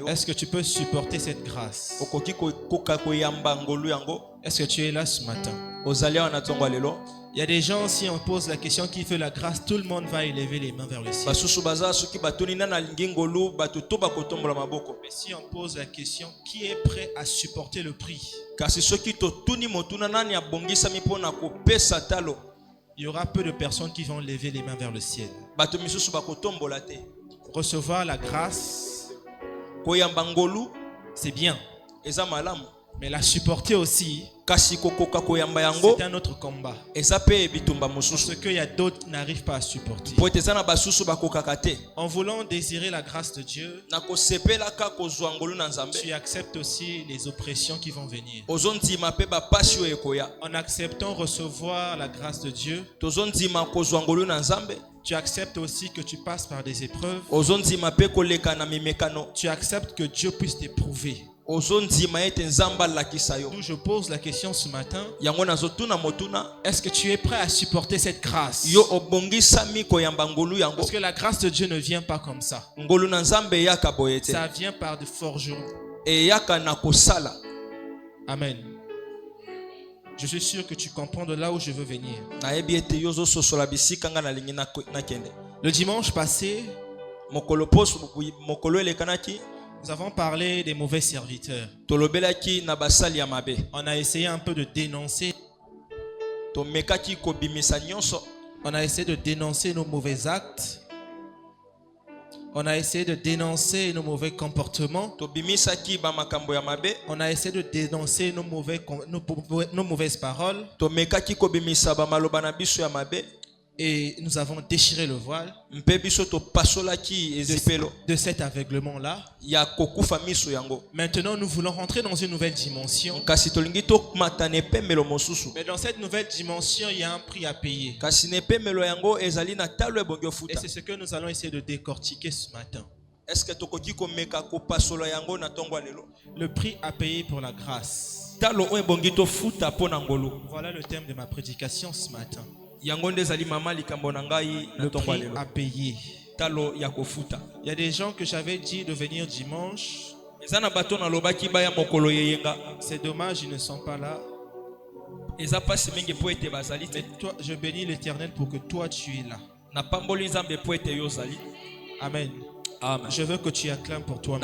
Est-ce que tu peux supporter cette grâce? Est-ce que tu es là ce matin? Il y a des gens, si on pose la question qui fait la grâce, tout le monde va élever les mains vers le ciel. Mais si on pose la question, qui est prêt à supporter le prix? Il y aura peu de personnes qui vont lever les mains vers le ciel. Recevoir la grâce, c'est bien. Mais la supporter aussi, c'est un autre combat. Parce qu'il y a d'autres qui n'arrivent pas à supporter. En voulant désirer la grâce de Dieu, tu acceptes aussi les oppressions qui vont venir. En acceptant recevoir la grâce de Dieu, tu acceptes aussi que tu passes par des épreuves. Tu acceptes que Dieu puisse t'éprouver. D'où je pose la question ce matin. Est-ce que tu es prêt à supporter cette grâce? Parce que la grâce de Dieu ne vient pas comme ça. Ça vient par de forgerons. Amen. Je suis sûr que tu comprends de là où je veux venir. Le dimanche passé, nous avons parlé des mauvais serviteurs. On a essayé un peu de dénoncer. On a essayé de dénoncer nos mauvais actes. On a essayé de dénoncer nos mauvais comportements. On a essayé de dénoncer nos mauvaises paroles. Et nous avons déchiré le voile de cet aveuglement-là. Maintenant, nous voulons rentrer dans une nouvelle dimension. Mais dans cette nouvelle dimension, il y a un prix à payer. Et c'est ce que nous allons essayer de décortiquer ce matin. Le prix à payer pour la grâce. Voilà le thème de ma prédication ce matin. Le prix à payer. Il y a des gens que j'avais dit de venir dimanche. C'est dommage, ils ne sont pas là. Mais toi, je bénis l'Éternel pour que toi tu es là. Amen. Je veux que tu acclames pour toi.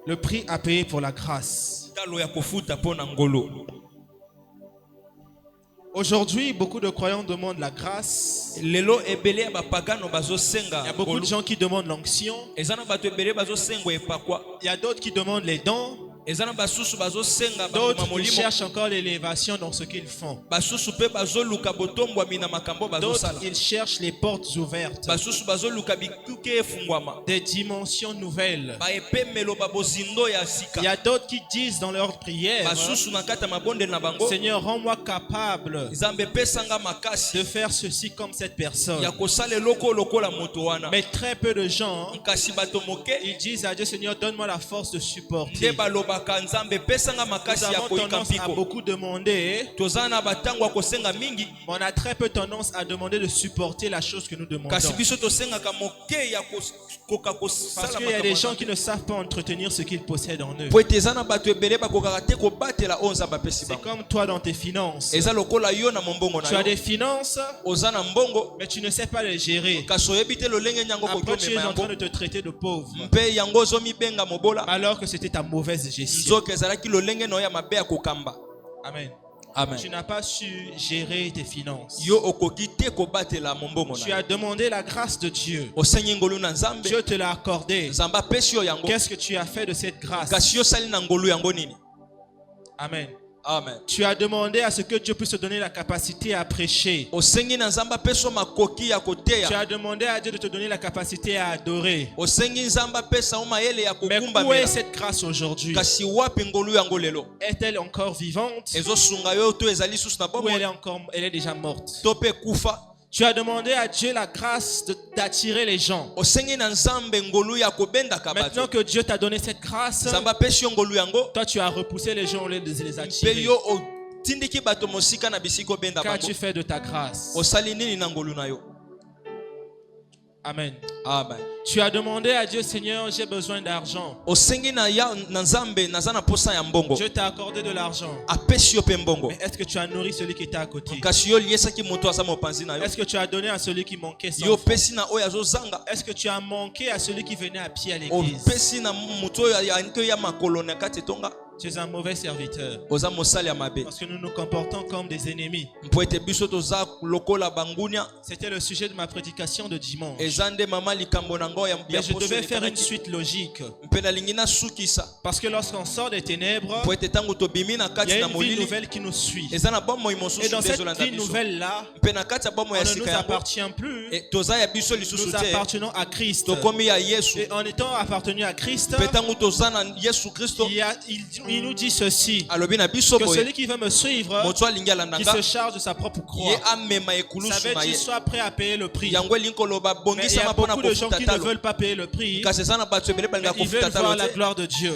Le prix à payer pour la grâce. Aujourd'hui, beaucoup de croyants demandent la grâce. Il y a beaucoup de gens qui demandent l'onction. Il y a d'autres qui demandent les dons. D'autres qui cherchent encore l'élévation dans ce qu'ils font. D'autres, ils cherchent les portes ouvertes. Des dimensions nouvelles. Il y a d'autres qui disent dans leur prière: Seigneur, rends-moi capable de faire ceci comme cette personne. Mais très peu de gens, ils disent à Dieu: Seigneur, donne-moi la force de supporter. Nous avons tendance à beaucoup demander, mais on a très peu tendance à demander de supporter la chose que nous demandons. Parce qu'il y a des gens qui ne savent pas entretenir ce qu'ils possèdent en eux. C'est comme toi dans tes finances. Tu as des finances, mais tu ne sais pas les gérer. Après, tu es en train de te traiter de pauvre, alors que c'était ta mauvaise gestion. Amen. Amen. Tu n'as pas su gérer tes finances. Tu as demandé la grâce de Dieu. Dieu te l'a accordé. Qu'est-ce que tu as fait de cette grâce? Amen. Amen. Tu as demandé à ce que Dieu puisse te donner la capacité à prêcher. Tu as demandé à Dieu de te donner la capacité à adorer. Mais où est cette grâce aujourd'hui? Est-elle encore vivante? Ou elle est déjà morte? Tu as demandé à Dieu la grâce d'attirer les gens. Maintenant que Dieu t'a donné cette grâce, toi tu as repoussé les gens au lieu de les attirer. Qu'as-tu fait de ta grâce? Amen. Amen. Tu as demandé à Dieu, Seigneur, j'ai besoin d'argent. Dieu t'a accordé de l'argent. Mais est-ce que tu as nourri celui qui était à côté? Est-ce que tu as donné à celui qui manquait sans foi? Est-ce que tu as manqué à celui qui venait à pied à l'église? Tu es un mauvais serviteur. Parce que nous nous comportons comme des ennemis. C'était le sujet de ma prédication de dimanche. Mais je devais faire une suite logique. Parce que lorsqu'on sort des ténèbres, il y a une vie nouvelle qui nous suit. Et dans cette vie nouvelle-là, on ne nous appartient plus. Nous appartenons à Christ. Et en étant appartenus à Christ, il nous dit ceci, que celui qui veut me suivre, qui se charge de sa propre croix. Ça veut dire soit prêt à payer le prix. Mais il y a beaucoup de gens qui ne veulent pas payer le prix, mais ils veulent voir la gloire de Dieu.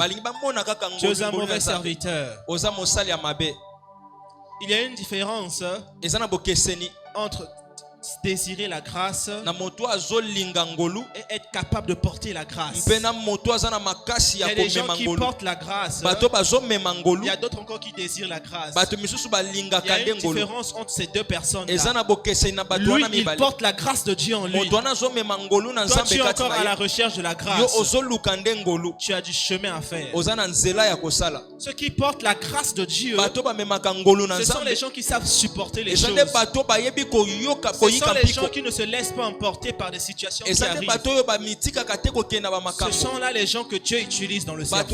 Tu es un mauvais serviteur. Il y a une différence entre désirer la grâce et être capable de porter la grâce. Il y a des gens qui portent la grâce. Il y a d'autres encore qui désirent la grâce. Il y a une différence entre ces deux personnes. Lui, il porte la grâce de Dieu en lui. Toi, tu es encore à la recherche de la grâce. Tu as du chemin à faire. Ceux qui portent la grâce de Dieu, ce sont les gens qui savent supporter les choses. Ce sont les gens qui ne se laissent pas emporter par des situations qui arrivent. Ce sont là les gens que Dieu utilise dans le service.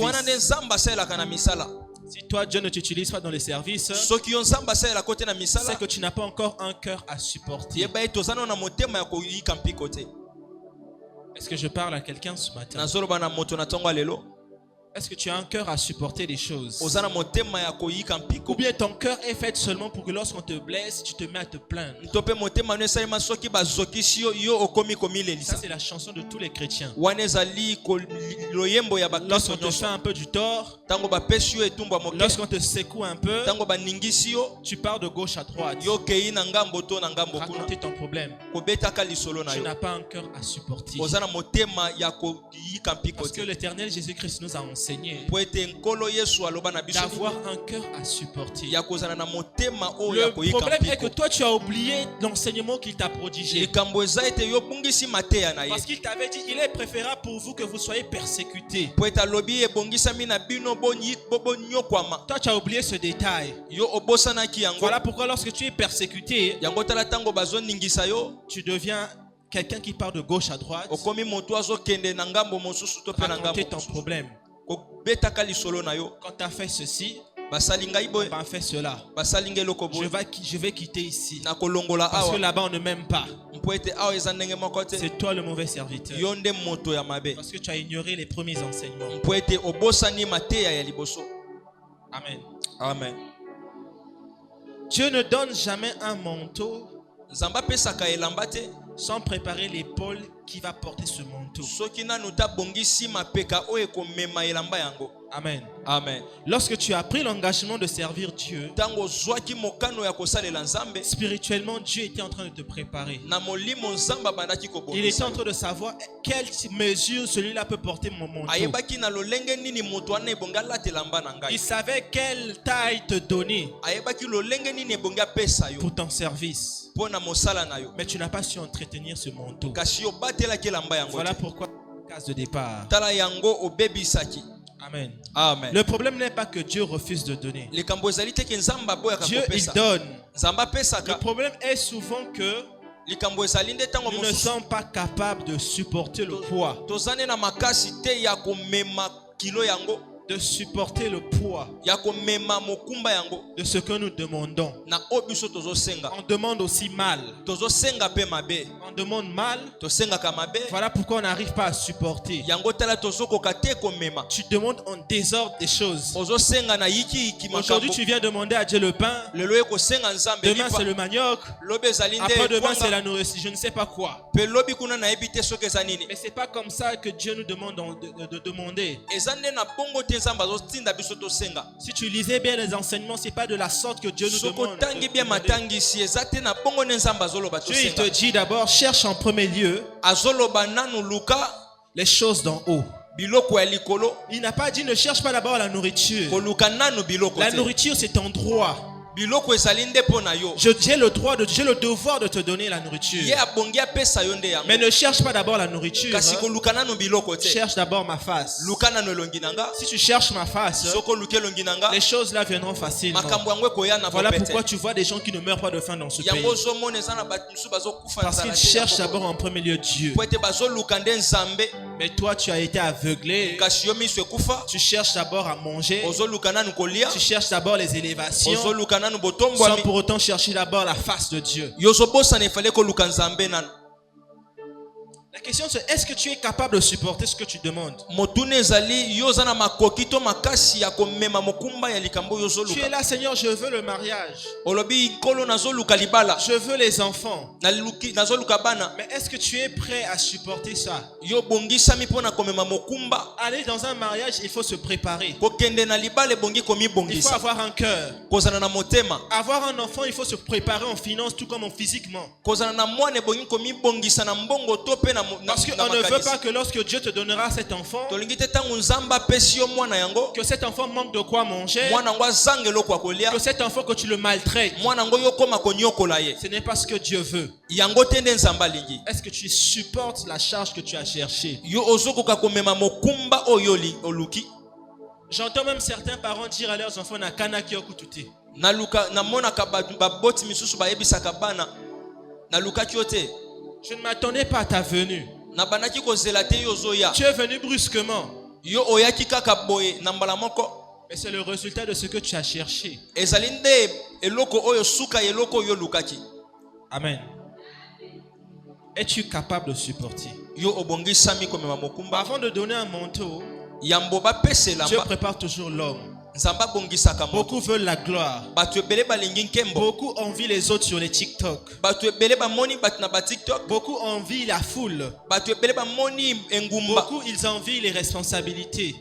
Si toi, Dieu ne t'utilise pas dans les services, c'est que tu n'as pas encore un cœur à supporter. Est-ce que je parle à quelqu'un ce matin? Est-ce que tu as un cœur à supporter les choses? Ou bien ton cœur est fait seulement pour que lorsqu'on te blesse, tu te mets à te plaindre? Ça, c'est la chanson de tous les chrétiens. Lorsqu'on te fait un peu du tort, lorsqu'on te secoue un peu, tu pars de gauche à droite. Raconter ton problème. Tu n'as pas un cœur à supporter. Parce que l'Éternel Jésus-Christ nous a enseigné d'avoir un cœur à supporter. Le problème est que toi tu as oublié l'enseignement qu'il t'a prodigé. Parce qu'il t'avait dit il est préférable pour vous que vous soyez persécutés. Toi tu as oublié ce détail. Voilà pourquoi lorsque tu es persécuté, tu deviens quelqu'un qui part de gauche à droite. Raconter ton problème. Quand tu as fait ceci, on a fait cela. Je vais quitter ici. Parce que là-bas on ne m'aime pas. C'est toi le mauvais serviteur. Parce que tu as ignoré les premiers enseignements. Amen. Amen. Dieu ne donne jamais un manteau sans préparer l'épaule qui va porter ce manteau. Amen. Amen. Lorsque tu as pris l'engagement de servir Dieu, spirituellement, Dieu était en train de te préparer. Il était en train de savoir quelle mesure celui-là peut porter mon manteau. Il savait quelle taille te donner pour ton service. Mais tu n'as pas su entretenir ce manteau. Voilà pourquoi case de départ. Amen. Amen. Le problème n'est pas que Dieu refuse de donner. Dieu, il donne. Le problème est souvent que nous ne sommes pas capables de supporter le poids. De supporter le poids de ce que nous demandons. On demande aussi mal. On On demande mal. Voilà pourquoi on n'arrive pas à supporter. Tu demandes en désordre des choses. Aujourd'hui, tu viens demander à Dieu le pain. Demain, c'est le manioc. Après-demain, c'est la nourriture. Je ne sais pas quoi. Mais ce n'est pas comme ça que Dieu nous demande de demander. Si tu lisais bien les enseignements, ce n'est pas de la sorte que Dieu nous demande. Dieu, il te dit d'abord, cherche en premier lieu les choses d'en haut. Il n'a pas dit ne cherche pas d'abord la nourriture. La nourriture, c'est ton droit. J'ai le devoir de te donner la nourriture. Mais ne cherche pas d'abord la nourriture. Cherche d'abord ma face. Si tu cherches ma face, les choses là viendront facilement. Voilà pourquoi tu vois des gens qui ne meurent pas de faim dans ce pays. Parce qu'ils cherchent d'abord en premier lieu Dieu. Mais toi, tu as été aveuglé. Tu cherches d'abord à manger. Tu cherches d'abord les élévations, sans pour autant chercher d'abord la face de Dieu. La question c'est, est-ce que tu es capable de supporter ce que tu demandes? Tu es là, Seigneur, je veux le mariage. Je veux les enfants. Mais est-ce que tu es prêt à supporter ça? Aller dans un mariage, il faut se préparer. Il faut avoir un cœur. Avoir un enfant, il faut se préparer en finance tout comme en physiquement. Parce qu'on ne veut pas que lorsque Dieu te donnera cet enfant, que cet enfant manque de quoi manger, que cet enfant que tu le maltraites. Ce n'est pas ce que Dieu veut. Est-ce que tu supportes la charge que tu as cherchée? J'entends même certains parents dire à leurs enfants nakana kiyokutute. Je ne m'attendais pas à ta venue. Tu es venu brusquement. Mais c'est le résultat de ce que tu as cherché. Amen. Es-tu capable de supporter? Avant de donner un manteau, Dieu prépare toujours l'homme. Beaucoup veulent la gloire. Beaucoup envient les autres sur les TikTok. Beaucoup envient la foule. Beaucoup ils envient les responsabilités.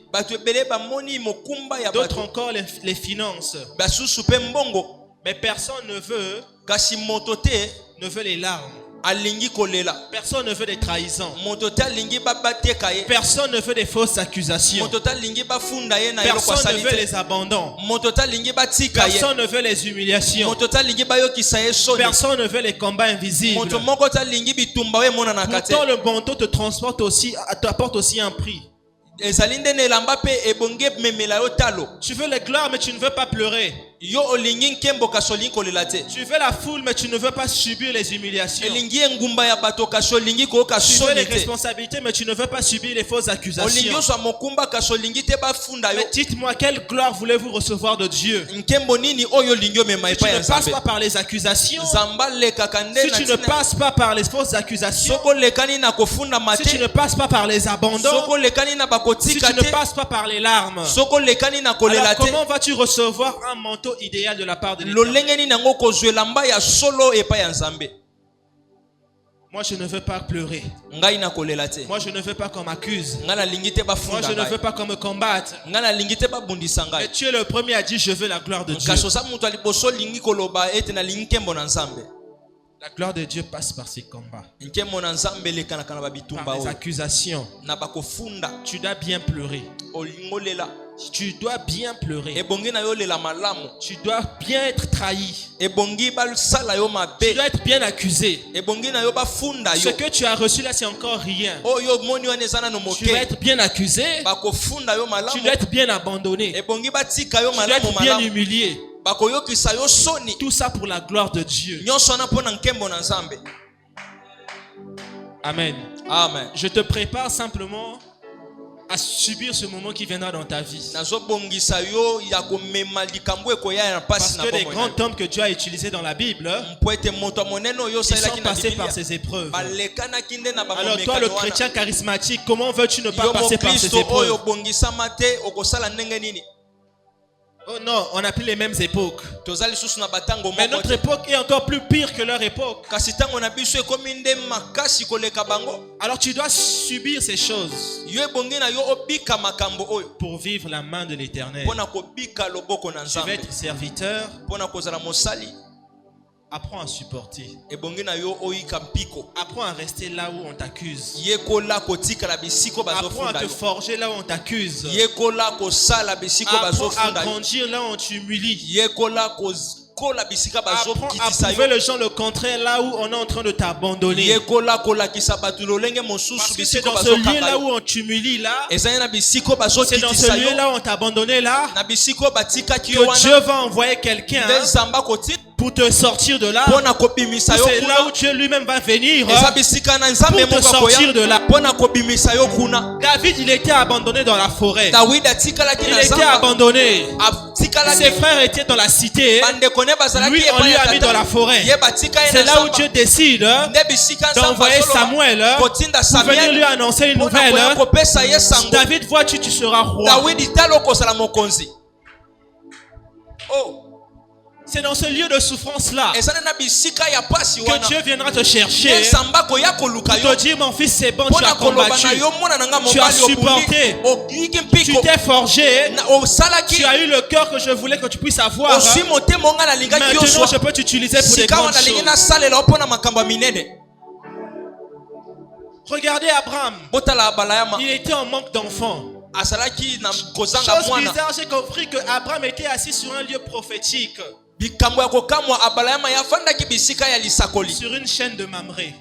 D'autres encore les finances. Mais personne ne veut les larmes. Personne ne veut des trahisons. Personne ne veut des fausses accusations. Personne ne veut les abandons. Personne ne veut les humiliations. Personne ne veut les combats invisibles. Pourtant le manteau te transporte aussi, t'apporte aussi un prix. Tu veux les gloires mais tu ne veux pas pleurer. Tu veux la foule mais tu ne veux pas subir les humiliations. Tu veux les responsabilités mais tu ne veux pas subir les fausses accusations. Mais dites-moi, quelle gloire voulez-vous recevoir de Dieu? Si tu ne passes pas par les accusations, si tu ne passes pas par les fausses accusations, si tu ne passes pas par les abandons, si tu ne passes pas par les larmes, alors comment vas-tu recevoir un manteau idéal de la part de l'Éternel? Moi je ne veux pas pleurer. Moi je ne veux pas qu'on m'accuse. Moi je ne veux pas qu'on me combatte. Et tu es le premier à dire je veux la gloire de Dieu. La gloire de Dieu passe par ces combats, par les accusations. Tu dois bien pleurer. Tu dois bien pleurer. Tu dois bien être trahi. Tu dois être bien accusé. Ce que tu as reçu là, c'est encore rien. Tu dois être bien accusé. Tu dois être bien abandonné. Tu dois être bien humilié. Tout ça pour la gloire de Dieu. Amen. Amen. Je te prépare simplement à subir ce moment qui viendra dans ta vie. Parce que les grands hommes que Dieu a utilisés dans la Bible, ils sont passés par ces épreuves. Alors toi, le chrétien charismatique, comment veux-tu ne pas passer par ces épreuves? Oh non, on n'a plus les mêmes époques. Mais notre époque est encore plus pire que leur époque. Alors tu dois subir ces choses pour vivre la main de l'Éternel. Tu vas être serviteur. Apprends à supporter. Apprends à rester là où on t'accuse. Apprends à te forger là où on t'accuse. Apprends à grandir là où on t'humilie. Apprends à prouver les gens le contraire là où on est en train de t'abandonner. Parce que c'est dans ce lieu là où on t'humilie là, c'est dans ce lieu là où on t'a abandonné là, que Dieu va envoyer quelqu'un pour te sortir de là. C'est là où Dieu lui-même va venir pour te sortir de là. David, il était abandonné dans la forêt. Il était abandonné. Ses frères étaient dans la cité. Lui, on lui a mis dans la forêt. C'est là où Dieu décide d'envoyer Samuel pour venir lui annoncer une nouvelle. David, vois-tu, tu seras roi. Oh. C'est dans ce lieu de souffrance-là que Dieu viendra te chercher pour te dire, mon fils, c'est bon, tu as combattu, tu as supporté, tu t'es forgé, tu as eu le cœur que je voulais que tu puisses avoir. Maintenant, je peux t'utiliser pour des grandes choses. Regardez Abraham. Il était en manque d'enfants. Chose bizarre, j'ai compris que Abraham était assis sur un lieu prophétique. Sur une chaîne de Mamré.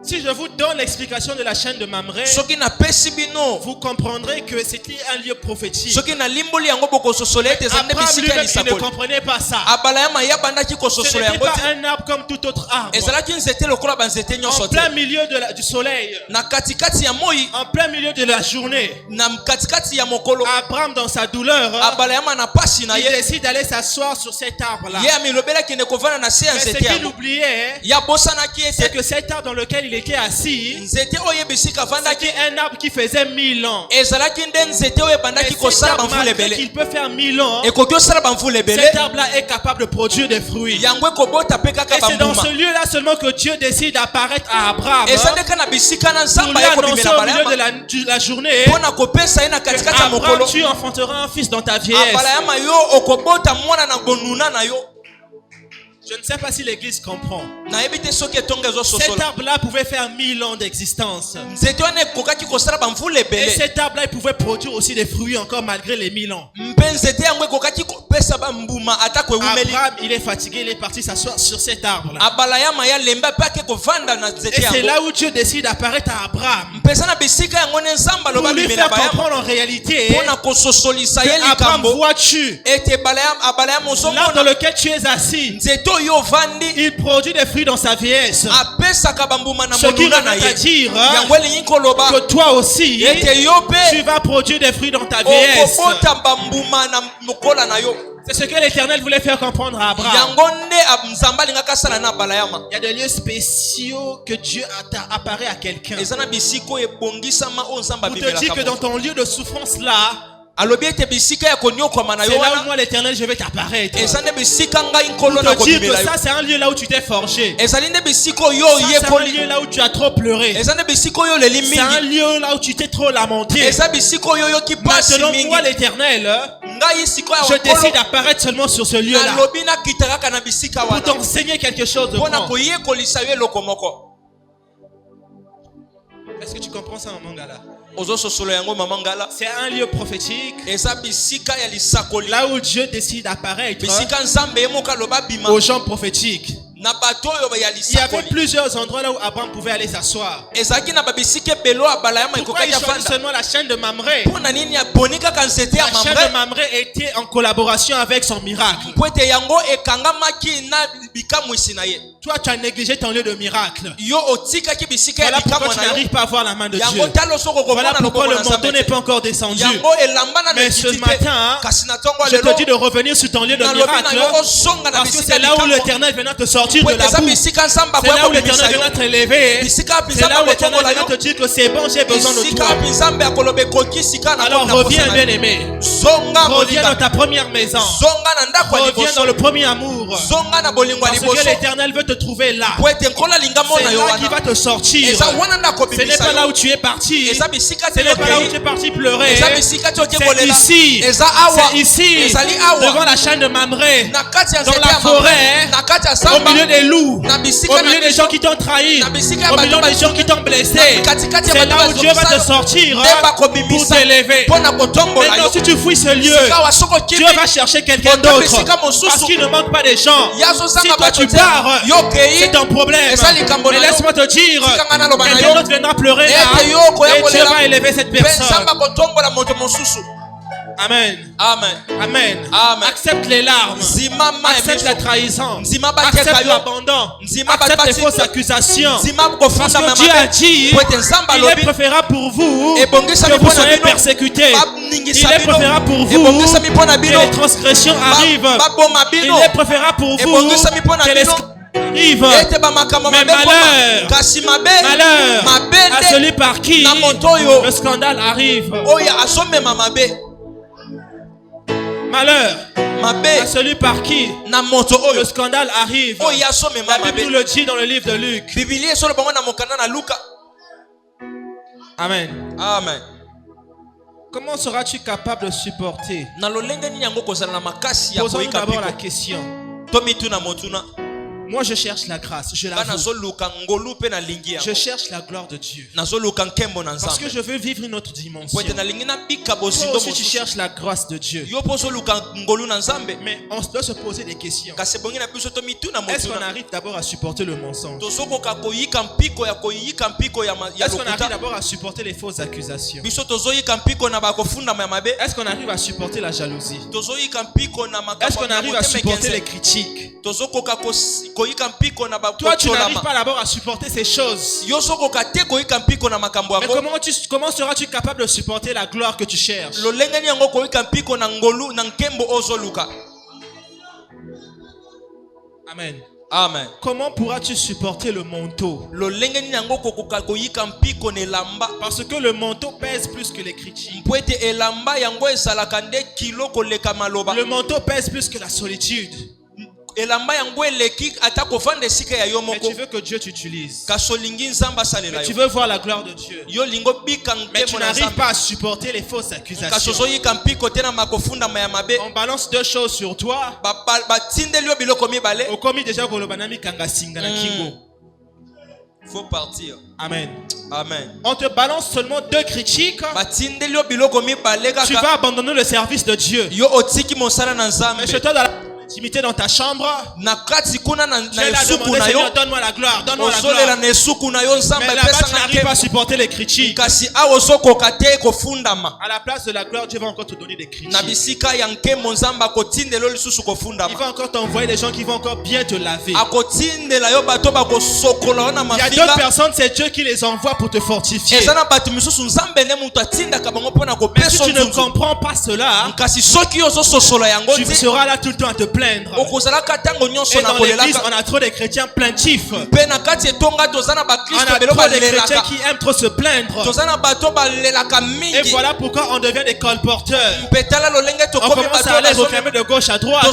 Si je vous donne l'explication de la chaîne de Mamré, vous comprendrez que c'était un lieu prophétique. Abraham lui-même, il ne comprenait pas ça. Ce n'était pas un arbre comme tout autre arbre. En plein milieu du soleil, en plein milieu de la journée, Abraham, dans sa douleur, il décide d'aller s'asseoir sur cet arbre-là. Mais ce qu'il oubliait, c'est que cet arbre dans lequel il était assis, c'était un arbre qui faisait 1000 ans. Et cet arbre-là, qu'il peut faire 1000 ans, cet arbre-là est capable de produire des fruits. Et c'est dans ce lieu-là seulement que Dieu décide d'apparaître à Abraham pour lui annoncer au milieu de la journée que Abraham, tu enfanteras un fils dans ta vieillesse. Je ne sais pas si l'église comprend. Cet arbre-là pouvait faire 1000 ans d'existence. Et cet arbre-là, il pouvait produire aussi des fruits encore malgré les 1000 ans. Abraham, il est fatigué, il est parti s'asseoir sur cet arbre-là. Et c'est là où Dieu décide d'apparaître à Abraham pour lui faire comprendre en réalité que Abraham, vois-tu, là dans lequel tu es assis, il produit des fruits dans sa vieillesse. Ce qui revient à dire que toi aussi, tu vas produire des fruits dans ta vieillesse. C'est ce que l'Éternel voulait faire comprendre à Abraham. Il y a des lieux spéciaux que Dieu apparaît à quelqu'un pour te dire que dans ton lieu de souffrance là, c'est là où moi l'Éternel je vais t'apparaître pour te dire que ça c'est un lieu là où tu t'es forgé. Ça c'est un lieu là où tu as trop pleuré. C'est un lieu là où tu t'es trop lamenté. Maintenant moi l'Éternel, je décide d'apparaître seulement sur ce lieu là pour t'enseigner quelque chose de grand. Est-ce que tu comprends ça, Maman Ngala? C'est un lieu prophétique là où Dieu décide d'apparaître aux gens prophétiques. Il y avait plusieurs endroits là où Abraham pouvait aller s'asseoir. Pourquoi il choisit seulement la chaîne de Mamré? La chaîne de Mamré était en collaboration avec son miracle. Toi, tu as négligé ton lieu de miracle. Voilà pourquoi tu n'arrives pas à voir la main de Dieu. Voilà pourquoi le manteau n'est pas encore descendu. Mais ce matin, je te dis de revenir sur ton lieu de miracle. Parce que c'est là où l'Éternel viendra te sortir de la boue. C'est là où l'Éternel viendra te lever. C'est là où l'Éternel viendra te dire que c'est bon, j'ai besoin de toi. Alors reviens, bien-aimé. Reviens dans ta première maison. Reviens dans le premier amour. Parce que l'Éternel veut te trouver là. C'est là qu'il va te sortir. Ce n'est pas là où tu es parti. Ce n'est pas là où tu es parti pleurer. C'est ici. C'est ici. Devant la chaîne de Mamré. Dans la forêt. Au milieu des loups. Au milieu des gens qui t'ont trahi. Au milieu des gens qui t'ont blessé. C'est là où Dieu va te sortir pour t'élever. Maintenant, si tu fouilles ce lieu, Dieu va chercher quelqu'un d'autre. Parce qu'il ne manque pas de gens. Si toi tu pars, c'est ton problème. Mais laisse-moi te dire, quelqu'un d'autre viendra pleurer là et Dieu va élever cette personne. Amen. Amen. Amen. Amen. Accepte les larmes. Accepte la trahison. Accepte l'abandon. Accepte les fausses accusations. Parce que Dieu a dit, il est préférable pour vous que vous soyez persécutés. Il est préférable pour vous que les transgressions arrivent. Il est préférable pour vous que les arrive. Mais malheur à celui par qui le scandale arrive. Malheur à celui par qui le scandale arrive. La Bible nous le dit dans le livre de Luc. Amen. Amen. Comment seras-tu capable de supporter? Posons-nous d'abord la question. Moi je cherche la grâce, je l'avoue. Je cherche la gloire de Dieu. Parce que je veux vivre une autre dimension. Toi aussi tu cherches la grâce de Dieu. Mais on doit se poser des questions. Est-ce qu'on arrive d'abord à supporter le mensonge? Est-ce qu'on arrive d'abord à supporter les fausses accusations? Est-ce qu'on arrive à supporter la jalousie? Est-ce qu'on arrive à supporter les critiques? Toi, tu n'arrives pas d'abord à supporter ces choses. Mais comment seras-tu capable de supporter la gloire que tu cherches? Amen. Amen. Comment pourras-tu supporter le manteau? Parce que le manteau pèse plus que les critiques. Le manteau pèse plus que la solitude. Mais tu veux que Dieu t'utilise. Mais tu veux voir la gloire de Dieu. Mais tu n'arrives pas à supporter les fausses accusations. On balance deux choses sur toi. Faut partir. Amen. Amen. On te balance seulement deux critiques. Tu vas abandonner le service de Dieu. Mais chez toi dans la intimité dans ta chambre, tu es là demander, Seigneur, donne-moi la gloire, donne-moi la gloire. Mais là-bas, tu n'arrives pas à supporter les critiques. À la place de la gloire, Dieu va encore te donner des critiques. Il va encore t'envoyer des gens qui vont encore bien te laver. Il y a d'autres personnes, c'est Dieu qui les envoie pour te fortifier. Mais si tu ne comprends pas cela, tu seras là tout le temps à te plaindre. Et dans l'église, on a trop de chrétiens plaintifs. On a trop de chrétiens qui aiment trop se plaindre. Et voilà pourquoi on devient des colporteurs. On commence à aller réclamer de gauche à droite. Que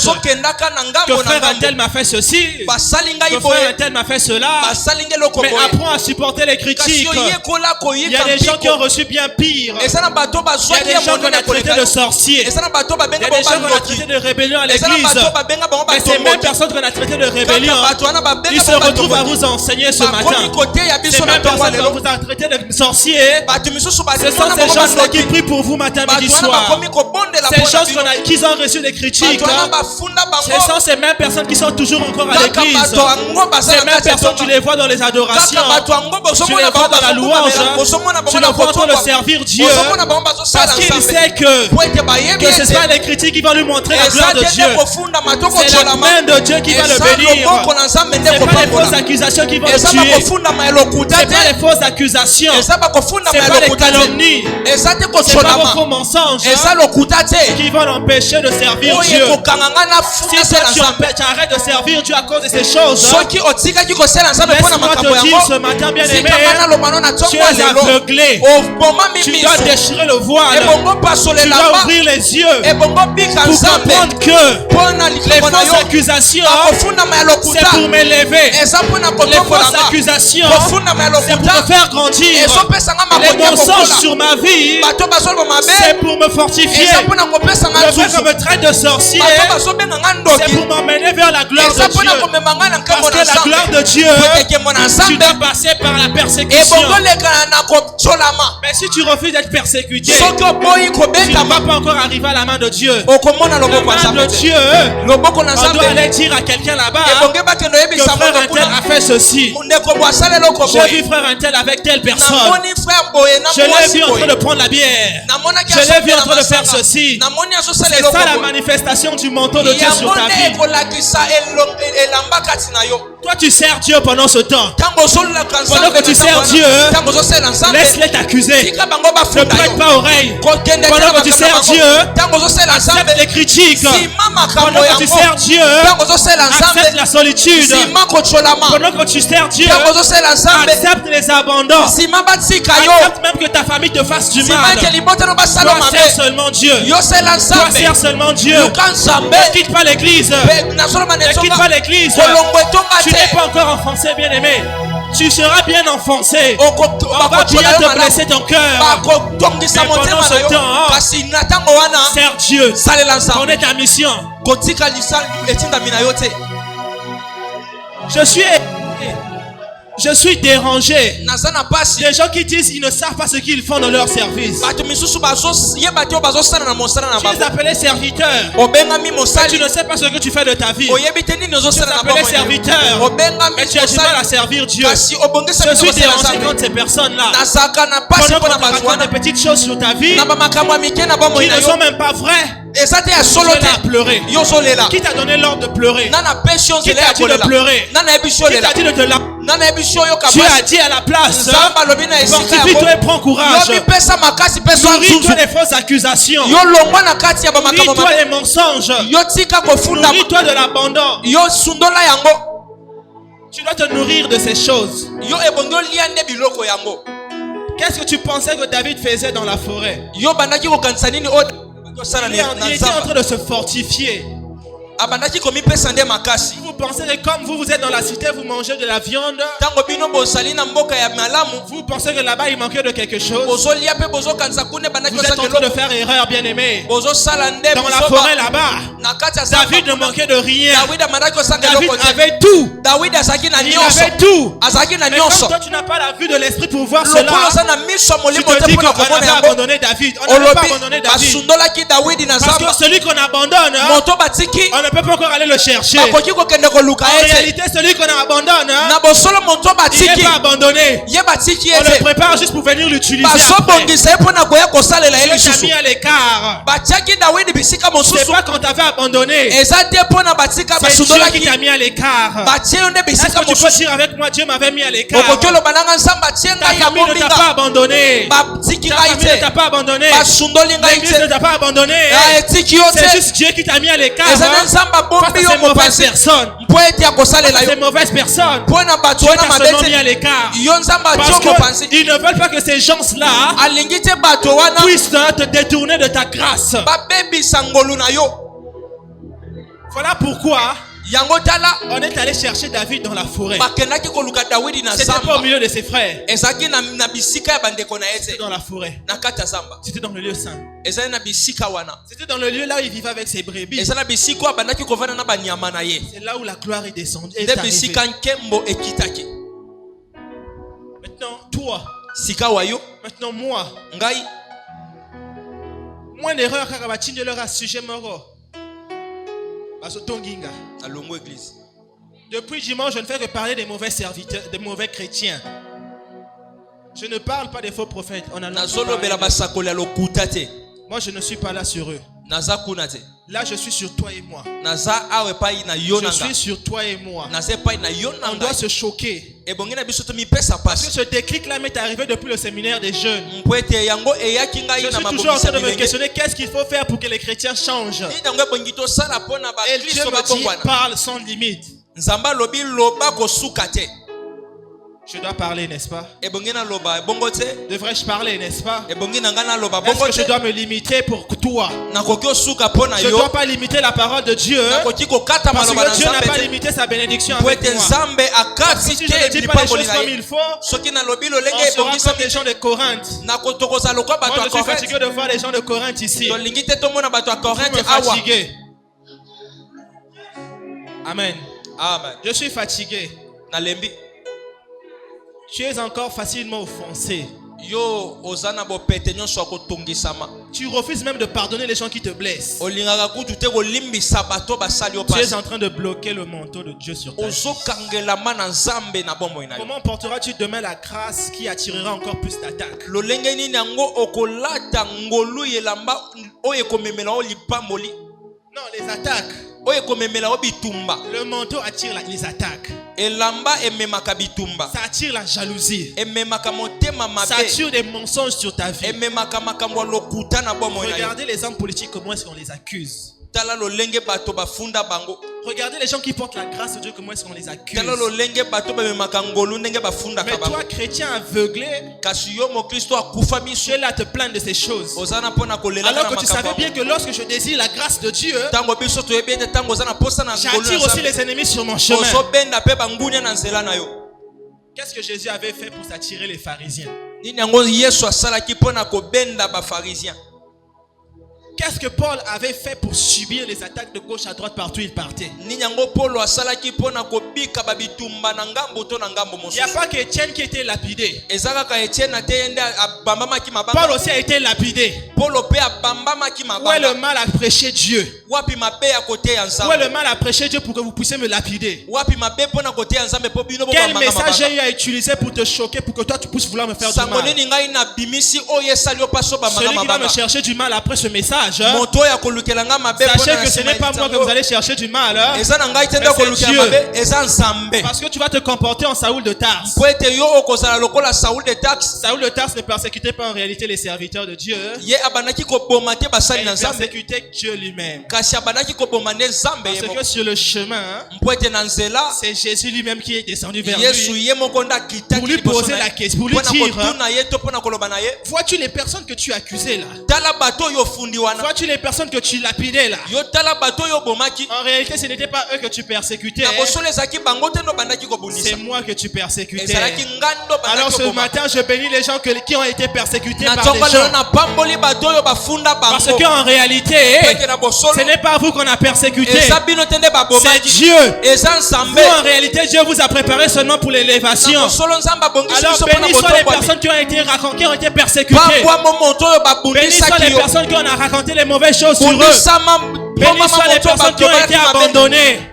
frère un tel m'a fait ceci. Que frère un tel m'a fait cela. Mais apprends à supporter les critiques. Il y a des gens qui ont reçu bien pire. Il y a des gens qu'on a traités de sorciers. Il y a des gens qu'on a traités de rébellion à l'église. Mais ces mêmes personnes qu'on a traitées de rébellion, ils se retrouvent à vous enseigner ce matin. Ces mêmes personnes qu'on vous a traité de sorciers, ce sont ces gens-là qui prient pour vous matin, midi, soir. Ces gens qui ont reçu des critiques, ce sont ces mêmes personnes qui sont toujours encore à l'église. Ces mêmes personnes, tu les vois dans les adorations, tu les vois dans la louange, tu les vois en train de servir Dieu, parce qu'il sait que ce sont les critiques qui vont lui montrer la gloire de Dieu. C'est la main de Dieu qui va le bénir. C'est pas les fausses accusations qui vont le tuer. C'est pas les fausses accusations. C'est pas les calomnies. C'est pas vos faux mensonges qui vont l'empêcher de servir Dieu. Si toi tu arrêtes de servir Dieu à cause de ces choses, laisse-moi te dire ce matin, bien aimé, tu es aveuglé. Tu dois déchirer le voile. Tu dois ouvrir les yeux pour comprendre que les fausses accusations, c'est pour m'élever. Les fausses accusations, c'est pour me faire grandir. Les mensonges sur ma vie, c'est pour me fortifier. Le fait qu'on me traite de sorcier, c'est pour m'emmener vers la gloire de Dieu. Parce que la gloire de Dieu, tu dois passer par la persécution. Mais si tu refuses d'être persécuté, tu ne vas pas encore arriver à la main de Dieu. La main de Dieu, on doit aller dire à quelqu'un là-bas que frère un tel a fait ceci. J'ai vu frère un tel avec telle personne. Je l'ai vu en train de prendre la bière. Je l'ai vu en train de faire ceci. C'est ça la manifestation du manteau de Dieu sur ta vie. Toi tu sers Dieu pendant ce temps. Pendant que tu sers Dieu, laisse-les t'accuser. Ne prête pas oreille. Pendant que tu sers Dieu, accepte les critiques. Pendant que tu sers Dieu, accepte la solitude. Pendant que tu sers Dieu, accepte les abandons. Accepte même que ta famille te fasse du mal. Toi sers seulement Dieu. Toi sers seulement Dieu. Ne quitte pas l'église. Ne quitte pas l'église. Tu n'es pas encore enfoncé, bien aimé. Tu seras bien enfoncé. On va bien te blesser ton cœur. Mais pendant ce temps, sers Dieu. Connais ta mission. Je suis dérangé. Des gens qui disent qu'ils ne savent pas ce qu'ils font dans leur service. Tu les appelais serviteurs. Mais tu ne sais pas ce que tu fais de ta vie. Tu les appelais serviteurs. Mais tu as du mal à servir Dieu. Je suis dérangé contre ces personnes-là. Pendant qu'on te raconte des petites choses sur ta vie qui ne sont même pas vraies. Tu as pleuré. Qui t'a donné l'ordre de pleurer? Qui t'a dit de pleurer? Qui t'a dit de te la... Tu as dit à la place, fortifie-toi et prends courage. Nourris-toi des fausses accusations. Nourris-toi des mensonges. Nourris-toi de l'abandon. Tu dois te nourrir de ces choses. Qu'est-ce que tu pensais que David faisait dans la forêt? Il était en train de se fortifier. Vous pensez que comme vous êtes dans la cité, vous mangez de la viande. Vous pensez que là-bas il manquait de quelque chose. Vous êtes en train de faire erreur, bien aimé. Dans la forêt là-bas, David ne manquait de rien. David avait tout. Il avait tout. Mais comme toi tu n'as pas la vue de l'esprit pour voir cela, tu te dis qu'on avait abandonné David. On n'avait pas abandonné David. Parce que celui qu'on abandonne, on ne peut pas encore aller le chercher. En réalité, celui qu'on abandonne, il n'est pas abandonné. On le prépare juste pour venir l'utiliser après. Dieu t'a mis à l'écart. C'est pas qu'on t'avait abandonné. C'est Dieu qui t'a mis à l'écart. Est-ce que tu peux dire avec moi, Dieu m'avait mis à l'écart? Ta famille ne t'a pas abandonné. Ta famille ne t'a pas abandonné. L'église ne t'a pas abandonné. C'est juste Dieu qui t'a mis à l'écart. Face à ces mauvaises personnes. Ces mauvaises personnes. Dieu t'a seulement mis à l'écart. Parce qu'ils ne veulent pas que ces gens-là puissent te détourner de ta grâce. Voilà pourquoi on est allé chercher David dans la forêt. C'était pas au milieu de ses frères. C'était dans la forêt. C'était dans le lieu saint. C'était dans le lieu là où il vivait avec ses brebis. C'est là où la gloire est descendue. Maintenant, toi. Maintenant, moi. Moins d'erreurs car va tinner leur sujet moro. Depuis dimanche, je ne fais que parler des mauvais serviteurs, des mauvais chrétiens. Je ne parle pas des faux prophètes. Moi, je ne suis pas là sur eux. Là, je suis sur toi et moi. Je suis sur toi et moi. On doit se choquer. Parce que ce déclic-là m'est arrivé depuis le séminaire des jeunes. Je suis toujours en train de me questionner qu'est-ce qu'il faut faire pour que les chrétiens changent. Et Dieu me dit, parle sans limite. Je dois parler, n'est-ce pas? Devrais-je parler, n'est-ce pas? Est-ce que je dois me limiter pour toi? Je ne dois pas limiter la parole de Dieu. Parce que Dieu n'a pas limité sa bénédiction avec moi. Si je ne dis pas les choses comme il faut, on sera comme les gens de Corinthe. Moi, je suis fatigué de voir les gens de Corinthe ici. Vous me fatiguez. Amen. Je suis fatigué. Tu es encore facilement offensé. Tu refuses même de pardonner les gens qui te blessent. Tu es en train de bloquer le manteau de Dieu sur ta vie. Comment porteras-tu demain la grâce qui attirera encore plus d'attaques? Non, les attaques. Le manteau attire les attaques. Ça attire la jalousie. Ça attire des mensonges sur ta vie. Regardez les hommes politiques, comment est-ce qu'on les accuse. Regardez les gens qui portent la grâce de Dieu, comment est-ce qu'on les accuse. Mais toi, chrétien aveuglé, tu es là à te plaindre de ces choses. Alors que tu savais bien que lorsque je désire la grâce de Dieu, j'attire aussi les ennemis sur mon chemin. Qu'est-ce que Jésus avait fait pour s'attirer les pharisiens? Qu'est-ce que Paul avait fait pour subir les attaques de gauche à droite partout où il partait? Il n'y a pas qu'Étienne qui était lapidé. Paul aussi a été lapidé. Où est le mal à prêcher Dieu? Où est le mal à prêcher Dieu pour que vous puissiez me lapider? Quel message j'ai eu à utiliser pour te choquer, pour que toi tu puisses vouloir me faire du mal? Celui qui va me chercher du mal après ce message, sachez que ce n'est pas moi que vous allez chercher du mal, mais c'est Dieu. Parce que tu vas te comporter en Saoul de Tarse. Saoul de Tarse ne persécutait pas en réalité les serviteurs de Dieu, il persécutait Dieu lui-même. Parce que sur le chemin, c'est Jésus lui-même qui est descendu vers lui pour lui poser la question, pour lui dire, vois-tu les personnes que tu accusais là? Vois-tu les personnes que tu lapidais là? En réalité, ce n'était pas eux que tu persécutais, c'est moi que tu persécutais. Alors ce matin, je bénis les gens qui ont été persécutés par les gens. Parce qu'en réalité, ce n'est pas vous qu'on a persécuté, c'est Dieu. Vous, en réalité, Dieu vous a préparé seulement pour l'élévation. Alors bénis soit les personnes qui ont été racontées, qui ont été persécutées. Bénis soit les personnes qui ont raconté les mauvaises choses sur eux. Bénis soit les personnes qui ont été abandonnées.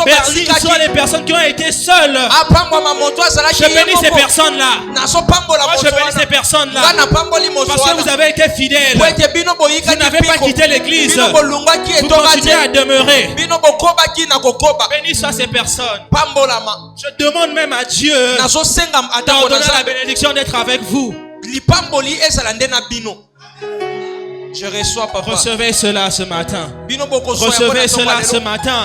Bénis soit les personnes qui ont été seules. Je bénis ces personnes-là. Moi, je bénis ces personnes-là. Parce que vous avez été fidèles. Vous n'avez pas quitté l'église. Vous continuez à demeurer. Bénis soit ces personnes. Je demande même à Dieu d'ordonner la bénédiction d'être avec vous. Je reçois, papa. Recevez cela ce matin. Recevez cela ce matin.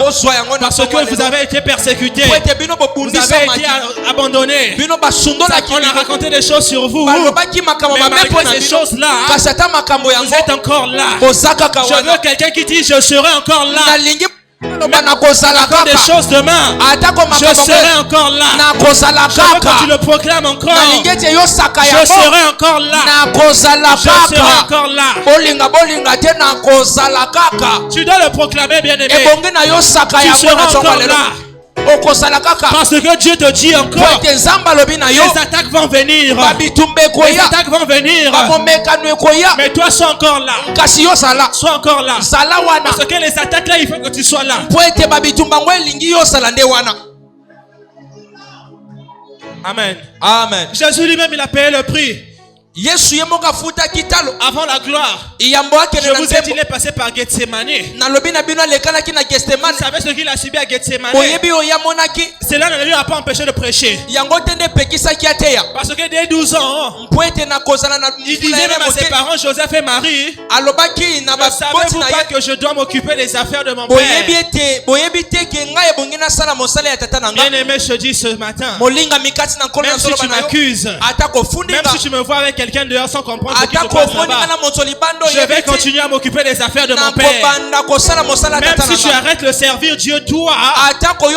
Parce que vous avez été persécutés. Vous avez été abandonnés. On a raconté des choses sur vous. Mais malgré ces choses-là, vous êtes encore là. Je veux quelqu'un qui dit je serai encore là. Encore des choses demain, je serai encore là. Je veux que tu le proclames encore. Je serai encore là. Je serai encore là. Tu dois le proclamer, bien-aimé. Tu seras encore là. Parce que Dieu te dit encore, les attaques vont venir. Les attaques vont venir. Mais toi, sois encore là. Sois encore là. Parce que les attaques là, il faut que tu sois là. Amen. Amen. Jésus lui-même, il a payé le prix. Avant la gloire, je vous ai dit, il est passé par Gethsemane. Vous savez ce qu'il a subi à Gethsemane? Cela ne lui a pas empêché de prêcher. Parce que dès 12 ans, il disait même à ses parents, Joseph et Marie, ne savez-vous pas que je dois m'occuper des affaires de mon père? Bien aimé, je dis ce matin, même si tu m'accuses, même si tu me vois avec quelqu'un dehors sans comprendre ce qui se passe là-bas, je vais continuer à m'occuper des affaires de mon père. Même si tu arrêtes de servir Dieu, toi, moi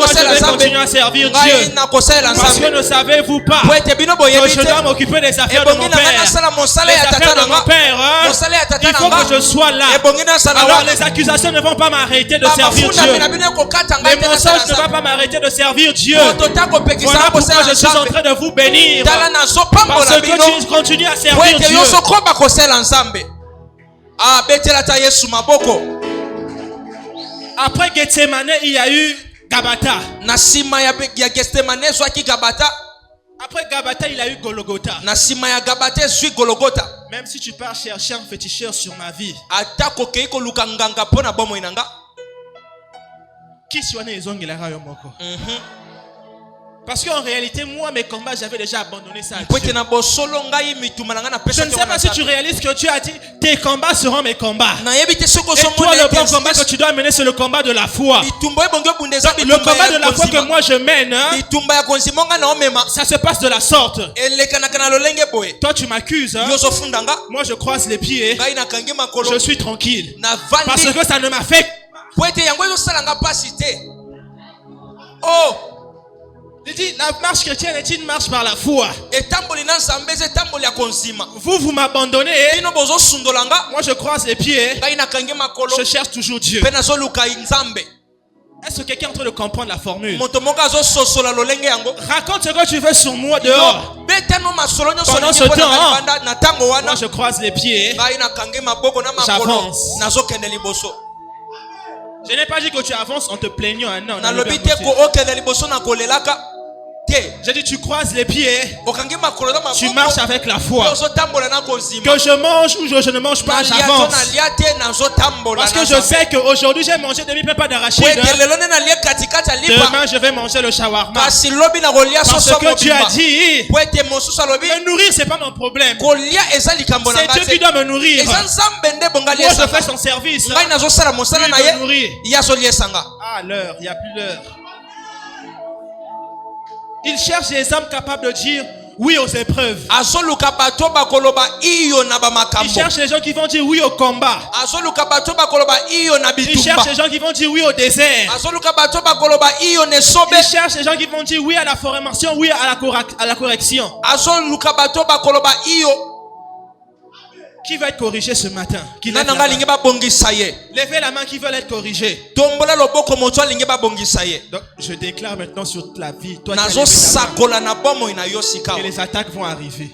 je vais continuer à servir Dieu. Parce que ne savez-vous pas que je dois m'occuper des affaires de mon père? Les affaires de mon père, il faut que je sois là. Alors les accusations ne vont pas m'arrêter de servir Dieu. Les mensonges ne vont pas m'arrêter de servir Dieu. Voilà pourquoi je suis en train de vous bénir. Parce que tu continues à servir Dieu. Après Gethsemane, il y a eu Gabata. Après Gabata, il y a eu Golgotha. Même si tu pars chercher un féticheur sur ma vie, qui soit né les ongles là moko. Parce qu'en réalité, moi, mes combats, j'avais déjà abandonné ça. Je ne sais pas si tu réalises que tu as dit, tes combats seront mes combats. Et toi, le bon combat que tu dois mener, c'est le combat de la foi. Le combat de la foi que moi je mène, ça se passe de la sorte. Toi, tu m'accuses. Moi, je croise les pieds. Je suis tranquille. Parce que ça ne m'affecte. Oh! Il dit, la marche chrétienne est une marche par la foi. Vous m'abandonnez. Moi, je croise les pieds. Je cherche toujours Dieu. Est-ce que quelqu'un est en train de comprendre la formule? Raconte ce que tu veux sur moi dehors. Pendant ce temps, moi, je croise les pieds. J'avance. Je n'ai pas dit que tu avances en te plaignant. Non, j'ai dit tu croises les pieds. Tu marches avec la foi. Que je mange ou je ne mange pas, j'avance. Parce que je sais qu'aujourd'hui j'ai mangé demi-pepa d'arachide. Demain je vais manger le shawarma. Parce que Dieu a dit, me nourrir c'est pas mon problème. C'est Dieu qui doit me nourrir. Moi je fais son service. Lui me nourrir. Ah l'heure, il n'y a plus l'heure. Il cherche des hommes capables de dire oui aux épreuves. Il cherche les gens qui vont dire oui au combat. Il cherche les gens qui vont dire oui au désert. Il cherche les gens qui vont dire oui à la formation, oui à la correction. Qui va être corrigé ce matin? Levez la main qui veut être corrigé. Donc je déclare maintenant sur la vie, toi que les attaques vont arriver.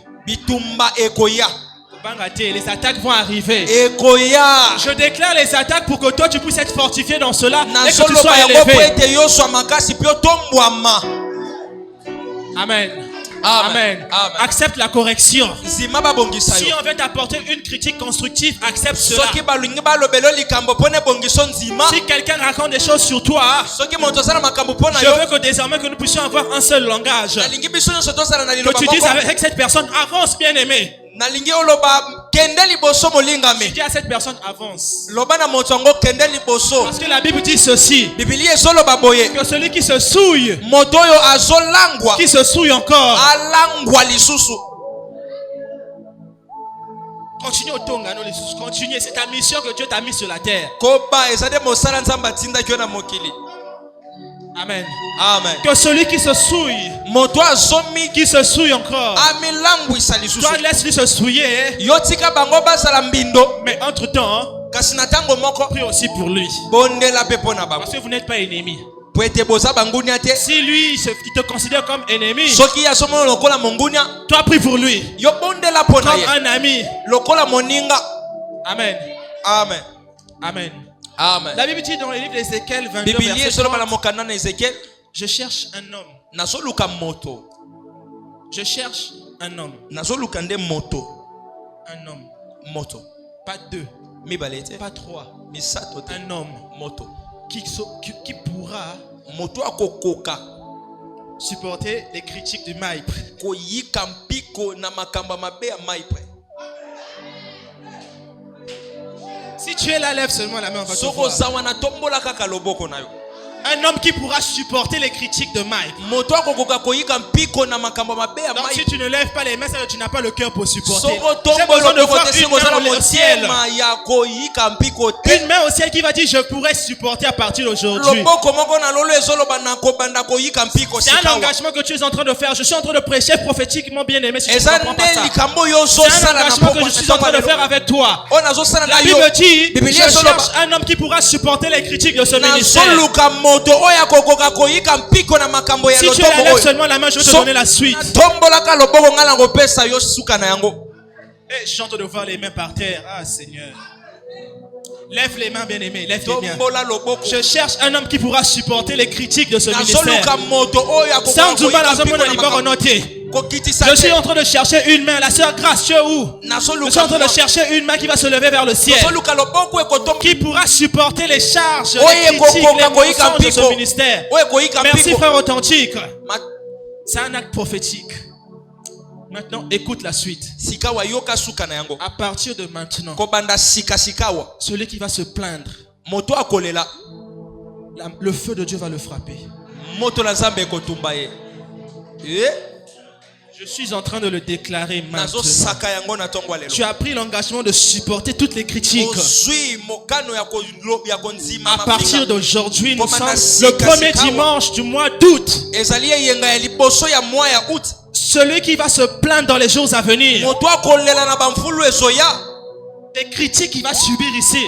Les attaques vont arriver. Je déclare les attaques pour que toi tu puisses être fortifié dans cela et que tu sois élevé. Amen. Amen. Amen. Accepte la correction. Si on veut t'apporter une critique constructive, accepte cela. Si quelqu'un raconte des choses sur toi, je veux que désormais que nous puissions avoir un seul langage. Que tu dises avec cette personne, avance bien aimé. Je dis à cette personne, avance. Parce que la Bible dit ceci, que celui qui se souille, qui se souille encore, continue au Tonga, continue, c'est ta mission que Dieu t'a mis sur la terre. Amen. Amen. Que celui qui se souille, qui se souille encore, toi laisse-lui se souiller. Mais entre temps, prie aussi pour lui. Parce que vous n'êtes pas ennemis. Si lui il te considère comme ennemi, toi prie pour lui comme un ami. Amen. Amen. Amen. Amen. La Bible dit dans le livre d'Ézéchiel 22 verset 30, je cherche un homme. Je cherche Un homme. Nazoluka nde moto. Un homme. Moto. Pas deux. Mibalete. Pas trois. Misato te. Un homme. Moto. Qui pourra Moto akokoka supporter les critiques du maître. Koyika mpiko na makamba mabe ya maître. Si tu es là, lève seulement la main, on va te Soko voir. zawana tombola kaka loboko na yo. Un homme qui pourra supporter les critiques de Mike. Donc si tu ne lèves pas les mains, c'est que tu n'as pas le cœur pour supporter. J'ai besoin de voir une main au ciel. Une main au ciel qui va dire je pourrais supporter à partir d'aujourd'hui. C'est un engagement que tu es en train de faire. Je suis en train de prêcher prophétiquement, bien aimé. Si tu ne comprends pas ça. C'est un engagement que je suis en train de faire avec toi. La Bible dit je cherche un homme qui pourra supporter les critiques de ce ministère. Si tu lèves seulement la main, je vais te donner la suite. Hey, chante de voir les mains par terre. Ah Seigneur. Lève les mains, bien aimé. Lève les mains. Je cherche un homme qui pourra supporter les critiques de ce ministère. Je suis en train de chercher une main. La sœur Grâce, tu es où? Je suis en train de chercher une main qui va se lever vers le ciel. Qui pourra supporter les charges, les critiques, les mensonges de ce ministère. Merci frère authentique. C'est un acte prophétique. Maintenant, écoute la suite. À partir de maintenant, celui qui va se plaindre, le feu de Dieu va le frapper. Je suis en train de le déclarer maintenant. Tu as pris l'engagement de supporter toutes les critiques. À partir d'aujourd'hui, nous sommes le premier dimanche du mois d'août. Celui qui va se plaindre dans les jours à venir, les critiques qu'il va subir ici,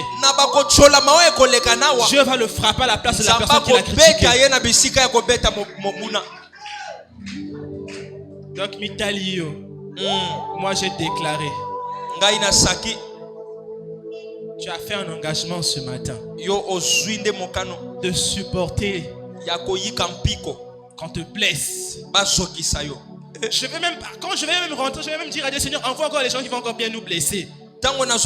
Dieu va le frapper à la place de la personne qui l'a critiqué. Donc Mitalio, moi j'ai déclaré, tu as fait un engagement ce matin de supporter quand te blesse. Je vais même, quand je vais même rentrer, je vais même dire à Dieu, Seigneur, envoie encore les gens qui vont encore bien nous blesser. Comme ça,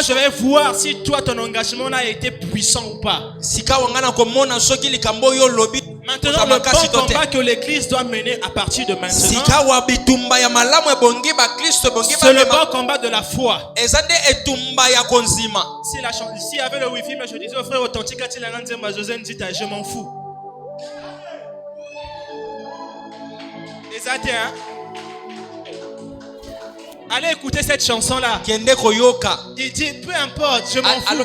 je vais voir si toi, ton engagement là a été puissant ou pas. Maintenant, le bon combat que l'église doit mener à partir de maintenant, c'est le bon combat de la foi. S'il y avait le wifi, mais je disais au frère authentique, je m'en fous. Hein? Allez écouter cette chanson là. Il dit peu importe, je m'en fous.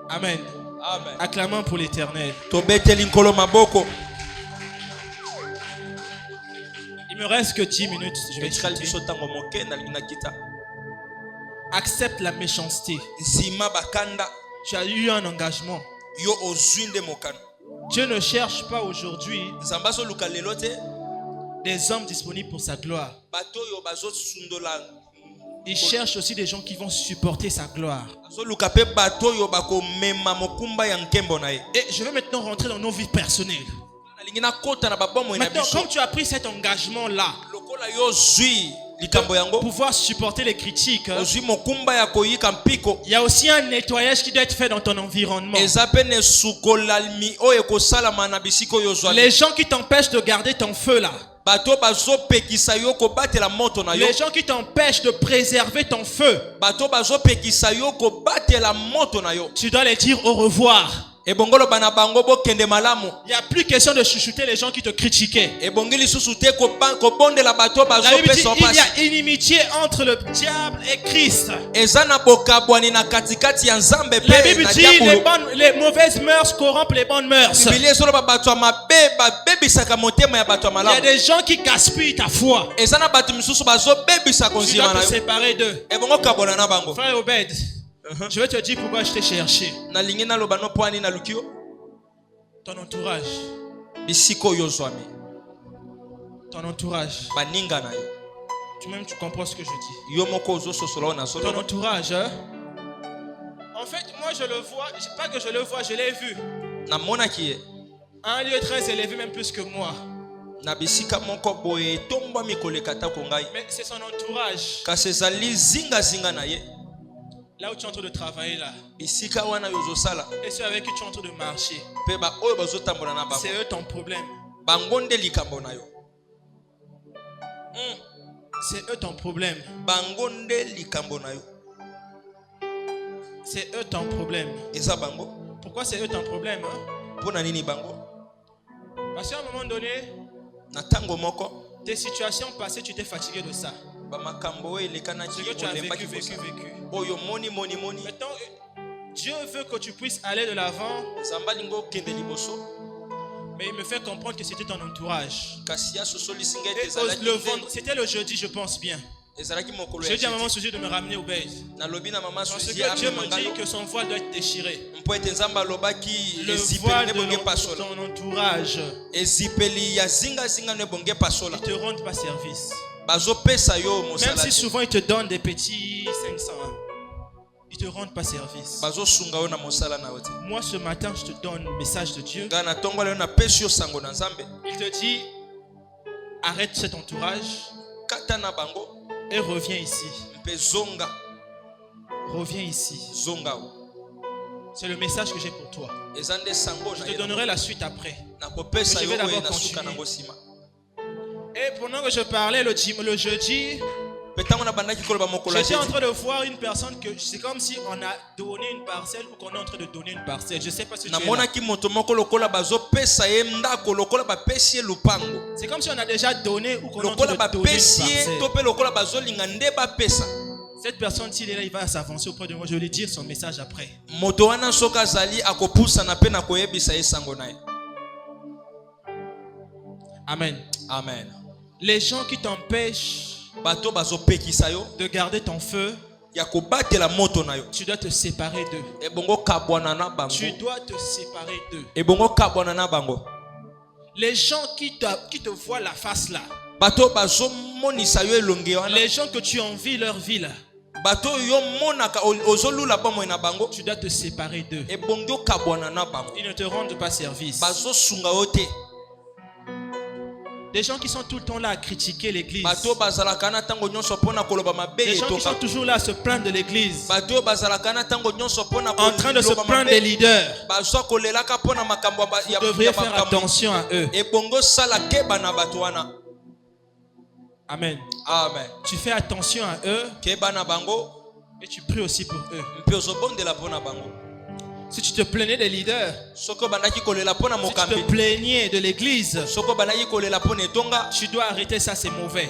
Amen. Acclamons pour l'Éternel. Il me reste que 10 minutes. Je vais accepte la méchanceté. Tu as eu un engagement. Dieu ne cherche pas aujourd'hui des hommes disponibles pour sa gloire. Il cherche aussi des gens qui vont supporter sa gloire. Et je vais maintenant rentrer dans nos vies personnelles. Maintenant, comme tu as pris cet engagement-là, pour pouvoir supporter les critiques, il y a aussi un nettoyage qui doit être fait dans ton environnement. Les gens qui t'empêchent de garder ton feu là, les gens qui t'empêchent de préserver ton feu, tu dois les dire au revoir. Il n'y a plus question de chuchoter les gens qui te critiquaient. La Bible dit il y a inimitié entre le diable et Christ. La Bible dit les mauvaises mœurs corrompent les bonnes mœurs. Il y a des gens qui gaspillent ta foi. Tu dois te séparer d'eux. Frère Obed, je vais te dire pourquoi je t'ai cherché. Ton entourage. Ton entourage. Tu-même, tu comprends ce que je dis. Ton entourage. En fait, moi, je le vois, pas que je le vois, je l'ai vu. À un lieu très élevé, même plus que moi. Mais c'est son entourage. Là où tu es en train de travailler là. Et ceux avec qui tu es en train de marcher. C'est eux ton problème. C'est eux ton problème. C'est eux ton problème. Pourquoi c'est eux ton problème? Parce qu'à un moment donné, tes situations passées, tu t'es fatigué de ça. Ce que tu as vécu. Maintenant, Dieu veut que tu puisses aller de l'avant. Mais il me fait comprendre que c'était ton entourage. C'était le jeudi, je pense bien. Je dis à maman sujet de me ramener au base. Parce que Dieu me dit que son voile doit être déchiré. Le voile de ton entourage. Ils ne te rendent pas service. Même si souvent ils te donnent des petits 500. Ils ne te rendent pas service. Moi ce matin je te donne le message de Dieu. Il te dit arrête cet entourage et reviens ici. Reviens ici. C'est le message que j'ai pour toi. Je te donnerai la suite après. Mais je vais d'abord continuer. Et pendant que je parlais le jeudi, j'étais en train de voir une personne que c'est comme si on a donné une parcelle ou qu'on est en train de donner une parcelle. Je ne sais pas si tu es là. C'est comme si on a déjà donné ou qu'on est en train de donner une parcelle. Cette personne, s'il est là, il va s'avancer auprès de moi. Je vais lui dire son message après. Amen. Amen. Les gens qui t'empêchent de garder ton feu, tu dois te séparer d'eux. Tu dois te séparer d'eux. Les gens qui te voient la face là, les gens que tu envies leur vie là, tu dois te séparer d'eux. Ils ne te rendent pas service. Des gens qui sont tout le temps là à critiquer l'église. Des gens qui sont toujours là à se plaindre de l'église. En train de se plaindre des leaders. Vous devriez faire attention à eux. Amen. Amen. Tu fais attention à eux. Et tu pries aussi pour eux. Si tu te plaignais des leaders, si tu te plaignais de l'église, tu dois arrêter ça, c'est mauvais.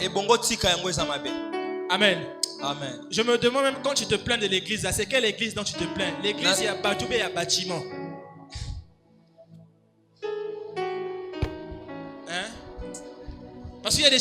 Amen. Amen. Je me demande même quand tu te plains de l'église, c'est quelle église dont tu te plains? L'église, il y a Batoubé, il y a bâtiment. Hein? Parce qu'il y a des